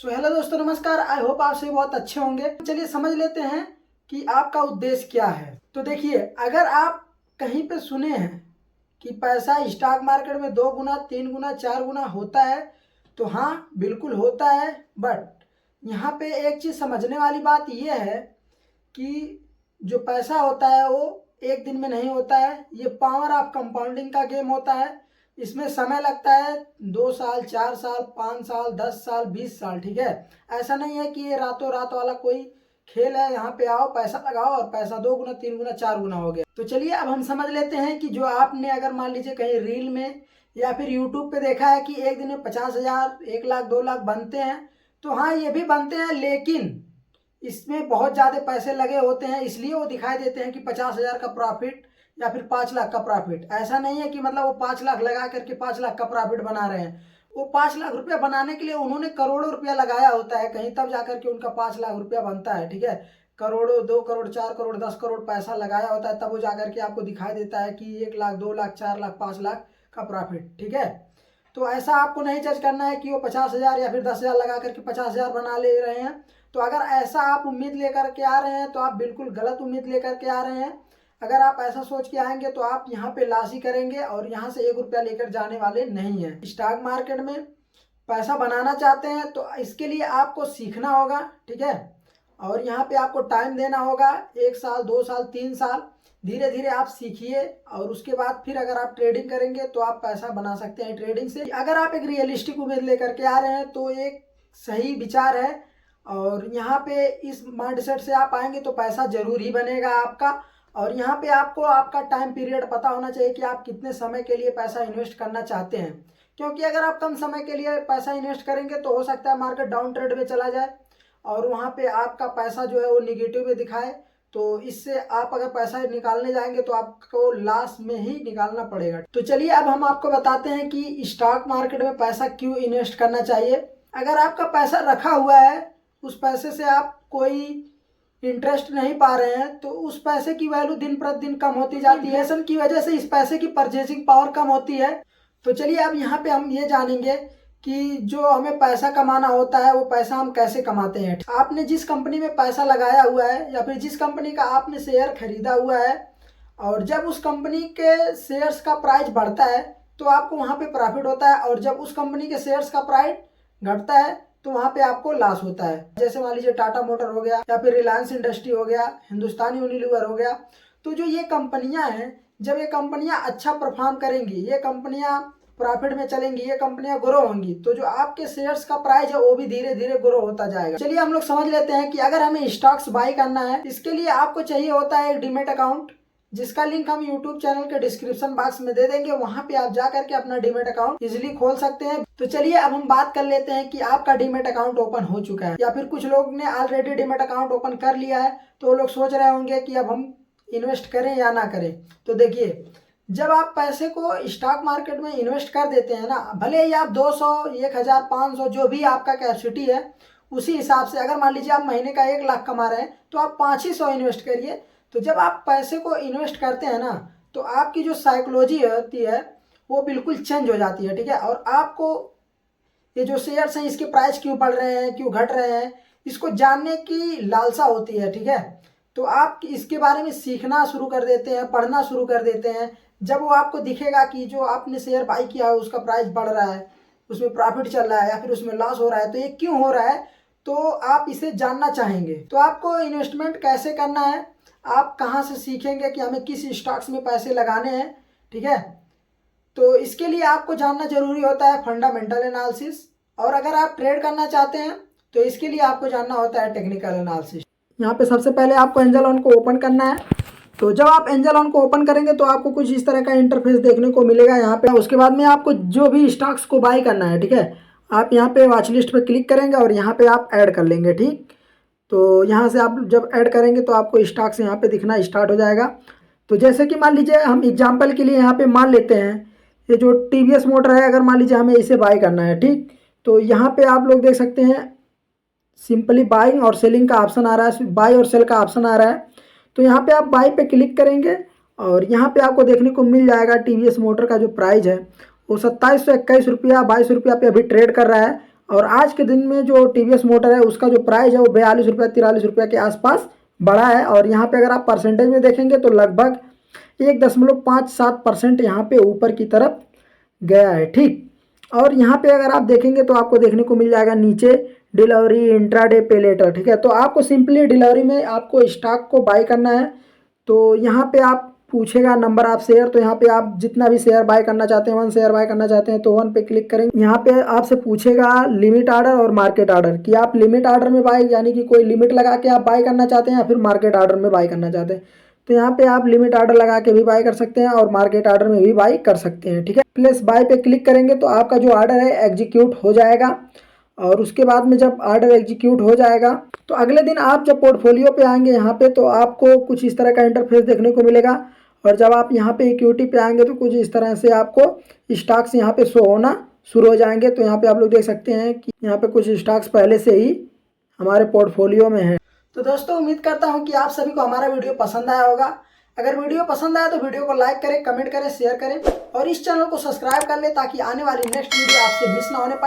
Hello दोस्तों, नमस्कार। I hope आप सभी बहुत अच्छे होंगे। चलिए समझ लेते हैं कि आपका उद्देश्य क्या है। तो देखिए, अगर आप कहीं पे सुने हैं कि पैसा स्टॉक मार्केट में 2 गुना 3 गुना 4 गुना होता है, तो हाँ बिल्कुल होता है। बट यहाँ पे एक चीज़ समझने वाली बात यह है कि जो पैसा होता है वो एक दिन में नहीं होता है। ये पावर ऑफ कंपाउंडिंग का गेम होता है। इसमें समय लगता है 2 साल 4 साल 5 साल 10 साल 20 साल, ठीक है। ऐसा नहीं है कि ये रातों रात वाला कोई खेल है। यहाँ पे आओ, पैसा लगाओ और पैसा 2 गुना 3 गुना 4 गुना हो गया। तो चलिए अब हम समझ लेते हैं कि जो आपने अगर मान लीजिए कहीं रील में या फिर यूट्यूब पे देखा है कि एक दिन में 50,000 1 लाख 2 लाख बनते हैं, तो हाँ ये भी बनते हैं, लेकिन इसमें बहुत ज़्यादा पैसे लगे होते हैं, इसलिए वो दिखाई देते हैं कि 50,000 का प्रॉफिट या फिर 5 लाख का प्रॉफिट। ऐसा नहीं है कि मतलब वो 5 लाख लगा करके 5 लाख का प्रॉफिट बना रहे हैं। वो 5 लाख रुपया बनाने के लिए उन्होंने करोड़ों रुपया लगाया होता है कहीं, तब जाकर के उनका 5 लाख रुपया बनता है, ठीक है। करोड़ों, 2 करोड़ 4 करोड़ 10 करोड़ पैसा लगाया होता है, तब वो जाकर के आपको दिखाई देता है कि 1 लाख 2 लाख 4 लाख 5 लाख का प्रॉफिट, ठीक है। तो ऐसा आपको नहीं जज करना है कि वो 50,000 या फिर 10,000 लगा करके 50,000 बना ले रहे हैं। तो अगर ऐसा आप उम्मीद लेकर के आ रहे हैं तो आप बिल्कुल गलत उम्मीद लेकर के आ रहे हैं। अगर आप ऐसा सोच के आएंगे तो आप यहाँ पे लॉस ही करेंगे और यहाँ से 1 रुपया लेकर जाने वाले नहीं हैं। स्टॉक मार्केट में पैसा बनाना चाहते हैं तो इसके लिए आपको सीखना होगा, ठीक है। और यहाँ पे आपको टाइम देना होगा, 1 साल 2 साल 3 साल, धीरे धीरे आप सीखिए। और उसके बाद फिर अगर आप ट्रेडिंग करेंगे तो आप पैसा बना सकते हैं ट्रेडिंग से। अगर आप एक रियलिस्टिक उम्मीद लेकर के आ रहे हैं तो एक सही विचार है, और यहाँ पे इस माइंडसेट से आप आएंगे तो पैसा जरूर ही बनेगा आपका। और यहाँ पे आपको आपका टाइम पीरियड पता होना चाहिए कि आप कितने समय के लिए पैसा इन्वेस्ट करना चाहते हैं, क्योंकि अगर आप कम समय के लिए पैसा इन्वेस्ट करेंगे तो हो सकता है मार्केट डाउन ट्रेड में चला जाए और वहाँ पे आपका पैसा जो है वो निगेटिव में दिखाए। तो इससे आप अगर पैसा निकालने जाएंगे तो आपको लॉस में ही निकालना पड़ेगा। तो चलिए अब हम आपको बताते हैं कि स्टॉक मार्केट में पैसा क्यों इन्वेस्ट करना चाहिए। अगर आपका पैसा रखा हुआ है, उस पैसे से आप कोई इंटरेस्ट नहीं पा रहे हैं, तो उस पैसे की वैल्यू दिन प्रतिदिन कम होती जाती है। इन्फ्लेशन की वजह से इस पैसे की परचेसिंग पावर कम होती है। तो चलिए अब यहाँ पे हम ये जानेंगे कि जो हमें पैसा कमाना होता है वो पैसा हम कैसे कमाते हैं। आपने जिस कंपनी में पैसा लगाया हुआ है या फिर जिस कंपनी का आपने शेयर खरीदा हुआ है, और जब उस कंपनी के शेयर्स का प्राइस बढ़ता है तो आपको वहाँ पे प्रॉफिट होता है, और जब उस कंपनी के शेयर्स का प्राइस घटता है तो वहाँ पे आपको लॉस होता है। जैसे मान लीजिए टाटा मोटर हो गया या फिर रिलायंस इंडस्ट्री हो गया, हिंदुस्तान यूनिलीवर हो गया। तो जो ये कंपनियां हैं, जब ये कंपनियां अच्छा परफॉर्म करेंगी, ये कंपनियां प्रॉफिट में चलेंगी, ये कंपनियां ग्रो होंगी, तो जो आपके शेयर्स का प्राइस है वो भी धीरे धीरे ग्रो होता जाएगा। चलिए हम लोग समझ लेते हैं कि अगर हमें स्टॉक्स बाय करना है, इसके लिए आपको चाहिए होता है एक डीमैट अकाउंट, जिसका लिंक हम यूट्यूब चैनल के डिस्क्रिप्शन बॉक्स में दे देंगे। वहां पे आप जा करके अपना डीमैट अकाउंट इजीली खोल सकते हैं। तो चलिए अब हम बात कर लेते हैं कि आपका डीमैट अकाउंट ओपन हो चुका है या फिर कुछ लोग ने ऑलरेडी डीमैट अकाउंट ओपन कर लिया है, तो वो लोग सोच रहे होंगे कि अब हम इन्वेस्ट करें या ना करें। तो देखिए, जब आप पैसे को स्टॉक मार्केट में इन्वेस्ट कर देते हैं ना, भले ही आप 200 1000 500 जो भी आपका कैपेसिटी है उसी हिसाब से, अगर मान लीजिए आप महीने का 1 लाख कमा रहे हैं तो आप 5 ही 100 इन्वेस्ट करिए। तो जब आप पैसे को इन्वेस्ट करते हैं ना, तो आपकी जो साइकोलॉजी होती है वो बिल्कुल चेंज हो जाती है, ठीक है। और आपको ये जो शेयर्स हैं इसके प्राइस क्यों बढ़ रहे हैं क्यों घट रहे हैं इसको जानने की लालसा होती है, ठीक है। तो आप इसके बारे में सीखना शुरू कर देते हैं, पढ़ना शुरू कर देते हैं। जब वो आपको दिखेगा कि जो आपने शेयर बाई किया है उसका प्राइस बढ़ रहा है, उसमें प्रॉफिट चल रहा है या फिर उसमें लॉस हो रहा है, तो ये क्यों हो रहा है, तो आप इसे जानना चाहेंगे। तो आपको इन्वेस्टमेंट कैसे करना है, आप कहाँ से सीखेंगे कि हमें किस स्टॉक्स में पैसे लगाने हैं, ठीक है। तो इसके लिए आपको जानना जरूरी होता है फंडामेंटल एनालिसिस, और अगर आप ट्रेड करना चाहते हैं तो इसके लिए आपको जानना होता है टेक्निकल एनालिसिस। यहाँ पे सबसे पहले आपको एंजल ऑन को ओपन करना है। तो जब आप एंजल ऑन को ओपन करेंगे तो आपको कुछ इस तरह का इंटरफेस देखने को मिलेगा यहाँ पे। उसके बाद में आपको जो भी स्टॉक्स को बाय करना है, ठीक है, आप यहाँ पे वॉच लिस्ट पे क्लिक करेंगे और यहाँ पे आप ऐड कर लेंगे, ठीक। तो यहाँ से आप जब ऐड करेंगे तो आपको स्टॉक्स यहाँ पे दिखना स्टार्ट हो जाएगा। तो जैसे कि मान लीजिए हम एग्जांपल के लिए यहाँ पे मान लेते हैं ये जो टीवीएस मोटर है, अगर मान लीजिए हमें इसे बाय करना है, ठीक। तो यहाँ पे आप लोग देख सकते हैं सिंपली बाइंग और सेलिंग का ऑप्शन आ रहा है, बाय और सेल का ऑप्शन आ रहा है। तो यहाँ पे आप बाय पे क्लिक करेंगे और यहाँ पे आपको देखने को मिल जाएगा टीवीएस मोटर का जो प्राइस है वो 2721 रुपया 22 रुपया पे अभी ट्रेड कर रहा है। और आज के दिन में जो टीवीएस मोटर है उसका जो प्राइस है वो 42 रुपये 43 रुपये के आसपास बढ़ा है। और यहाँ पे अगर आप परसेंटेज में देखेंगे तो लगभग 1.57% यहाँ पे ऊपर की तरफ गया है। ठीक, और यहाँ पे अगर आप देखेंगे तो आपको देखने को मिल जाएगा नीचे डिलीवरी इंट्राडे पे लेटर। ठीक है, तो आपको सिंपली डिलीवरी में आपको स्टॉक को बाय करना है। तो यहाँ पे आप पूछेगा नंबर ऑफ शेयर, तो यहाँ पे आप जितना भी शेयर बाय करना चाहते हैं, 1 शेयर बाय करना चाहते हैं तो 1 पे क्लिक करेंगे। यहाँ पे आपसे पूछेगा लिमिट ऑर्डर और मार्केट ऑर्डर कि आप लिमिट ऑर्डर में बाय यानी कि कोई लिमिट लगा के आप बाय करना चाहते हैं या फिर मार्केट ऑर्डर में बाय करना चाहते हैं। तो यहाँ पे आप लिमिट ऑर्डर लगा के भी बाय कर सकते हैं और मार्केट ऑर्डर में भी बाय कर सकते हैं। ठीक है, प्लेस बाय पे क्लिक करेंगे तो आपका जो ऑर्डर है एग्जीक्यूट हो जाएगा। और उसके बाद में जब ऑर्डर एग्जीक्यूट हो जाएगा तो अगले दिन आप जब पोर्टफोलियो पे आएंगे यहाँ पे तो आपको कुछ इस तरह का इंटरफेस देखने को मिलेगा। और जब आप यहाँ पे इक्विटी पे आएंगे तो कुछ इस तरह से आपको स्टॉक्स यहाँ पे शो होना शुरू हो जाएंगे। तो यहाँ पे आप लोग देख सकते हैं कि यहाँ पे कुछ स्टॉक्स पहले से ही हमारे पोर्टफोलियो में है। तो दोस्तों उम्मीद करता हूँ कि आप सभी को हमारा वीडियो पसंद आया होगा। अगर वीडियो पसंद आया तो वीडियो को लाइक करें, कमेंट करें, शेयर करें और इस चैनल को सब्सक्राइब कर लें ताकि आने वाली नेक्स्ट वीडियो आपसे मिस ना होने पाए।